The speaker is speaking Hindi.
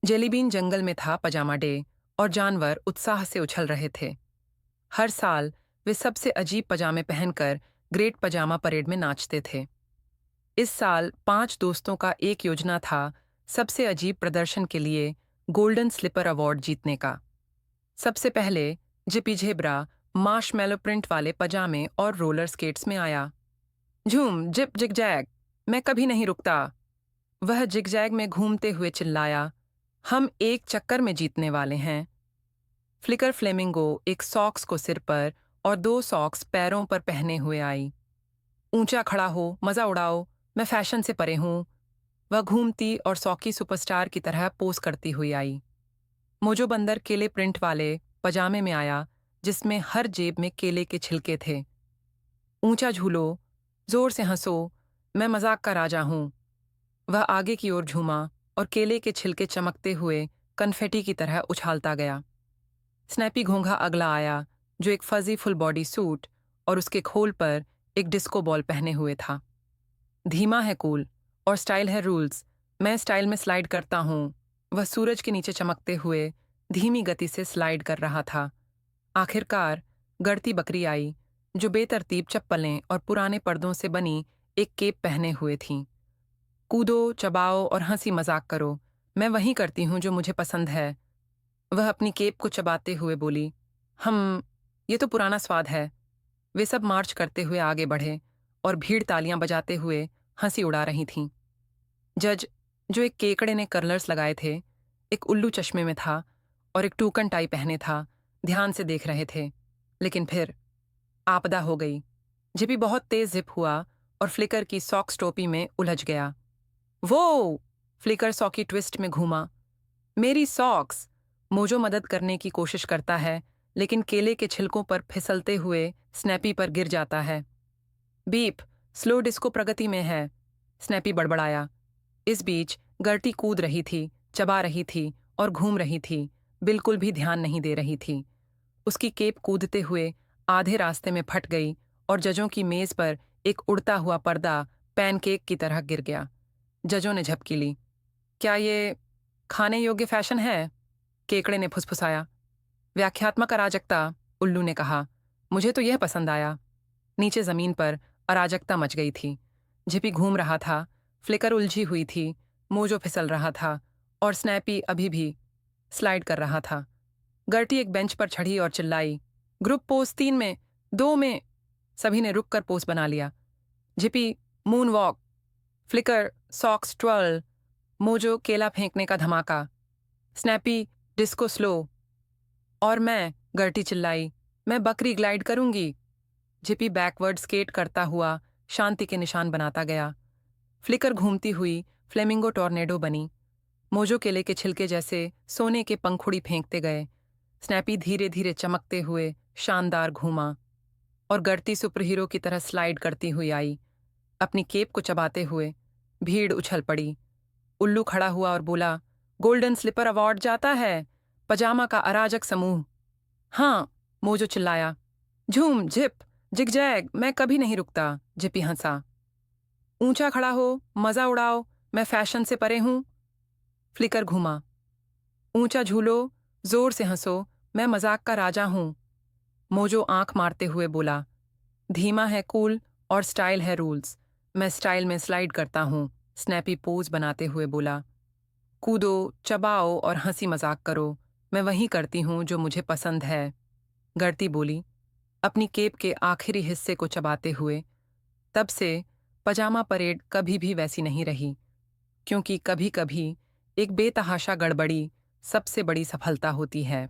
जेलीबीन जंगल में था पजामा डे और जानवर उत्साह से उछल रहे थे। हर साल वे सबसे अजीब पजामे पहनकर ग्रेट पजामा परेड में नाचते थे। इस साल 5 दोस्तों का एक योजना था सबसे अजीब प्रदर्शन के लिए गोल्डन स्लिपर अवार्ड जीतने का। सबसे पहले जिपी झेब्रा मार्शमैलो प्रिंट वाले पजामे और रोलर स्केट्स में आया। झूम जिप जिग जैग, मैं कभी नहीं रुकता। वह जिगजैग में घूमते हुए चिल्लाया, हम एक चक्कर में जीतने वाले हैं। फ्लिकर फ्लेमिंगो एक सॉक्स को सिर पर और 2 सॉक्स पैरों पर पहने हुए आई। ऊंचा खड़ा हो, मजा उड़ाओ, मैं फैशन से परे हूं। वह घूमती और सॉकी सुपरस्टार की तरह पोज करती हुई आई। मोजो बंदर केले प्रिंट वाले पजामे में आया, जिसमें हर जेब में केले के छिलके थे। ऊंचा झूलो, जोर से हंसो, मैं मजाक का राजा हूं। वह आगे की ओर झूमा और केले के छिलके चमकते हुए कन्फेटी की तरह उछालता गया। स्नैपी घोंघा अगला आया, जो एक फजी फुल बॉडी सूट और उसके खोल पर एक डिस्को बॉल पहने हुए था। धीमा है कूल और स्टाइल है रूल्स, मैं स्टाइल में स्लाइड करता हूँ। वह सूरज के नीचे चमकते हुए धीमी गति से स्लाइड कर रहा था। आखिरकार गड़ती बकरी आई, जो बेतरतीब चप्पलें और पुराने पर्दों से बनी एक केप पहने हुए थी। कूदो, चबाओ और हंसी मजाक करो, मैं वही करती हूँ जो मुझे पसंद है। वह अपनी केप को चबाते हुए बोली, ये तो पुराना स्वाद है। वे सब मार्च करते हुए आगे बढ़े और भीड़ तालियां बजाते हुए हंसी उड़ा रही थीं। जज, जो एक केकड़े ने कर्लर्स लगाए थे, एक उल्लू चश्मे में था और एक टूकन टाई पहने था, ध्यान से देख रहे थे। लेकिन फिर आपदा हो गई। जिपी बहुत तेज जिप हुआ और फ्लिकर की सॉक्स टोपी में उलझ गया। वो! फ्लिकर सॉकी ट्विस्ट में घूमा। मेरी सॉक्स! मोजो मदद करने की कोशिश करता है, लेकिन केले के छिलकों पर फिसलते हुए स्नैपी पर गिर जाता है। बीप, स्लो डिस्को प्रगति में है, स्नैपी बड़बड़ाया। इस बीच गर्टी कूद रही थी, चबा रही थी और घूम रही थी, बिल्कुल भी ध्यान नहीं दे रही थी। उसकी केप कूदते हुए आधे रास्ते में फट गई और जजों की मेज पर एक उड़ता हुआ पर्दा पैनकेक की तरह गिर गया। जजों ने झपकी ली। क्या ये खाने योग्य फैशन है? केकड़े ने फुसफुसाया। व्याख्यात्मक अराजकता, उल्लू ने कहा। मुझे तो यह पसंद आया। नीचे जमीन पर अराजकता मच गई थी। झिपी घूम रहा था, फ्लिकर उलझी हुई थी, मोजो फिसल रहा था और स्नैपी अभी भी स्लाइड कर रहा था। गर्टी एक बेंच पर चढ़ी और चिल्लाई, ग्रुप पोज 3 में, 2 में। सभी ने रुक कर पोज बना लिया। Zippy moonwalk, flicker socks twirl, mojo केला फेंकने का धमाका, स्नैपी डिस्को स्लो और मैं, गर्टी चिल्लाई, मैं बकरी ग्लाइड करूंगी। जिपी बैकवर्ड स्केट करता हुआ शांति के निशान बनाता गया। फ्लिकर घूमती हुई फ्लेमिंगो टॉर्नेडो बनी। मोजो केले के छिलके जैसे सोने के पंखुड़ी फेंकते गए। स्नैपी धीरे धीरे चमकते हुए शानदार घूमा और गर्ती सुपरहीरो की तरह स्लाइड करती हुई आई, अपनी केप को चबाते हुए। भीड़ उछल पड़ी। उल्लू खड़ा हुआ और बोला, गोल्डन स्लिपर अवार्ड जाता है पजामा का अराजक समूह। हाँ, मोजो चिल्लाया। झूम झिप जिगजैग, मैं कभी नहीं रुकता, जिपी हंसा। ऊंचा खड़ा हो, मजा उड़ाओ, मैं फैशन से परे हूं। फ्लिकर घूमा। ऊंचा झूलो, जोर से हंसो, मैं मजाक का राजा हूं। मोजो आंख मारते हुए बोला, धीमा है कूल और स्टाइल है रूल्स, मैं स्टाइल में स्लाइड करता हूं। स्नैपी पोज बनाते हुए बोला, कूदो, चबाओ और हंसी मजाक करो, मैं वही करती हूँ जो मुझे पसंद है। गर्ती बोली, अपनी केप के आखिरी हिस्से को चबाते हुए। तब से पजामा परेड कभी भी वैसी नहीं रही, क्योंकि कभी कभी एक बेतहाशा गड़बड़ी सबसे बड़ी सफलता होती है।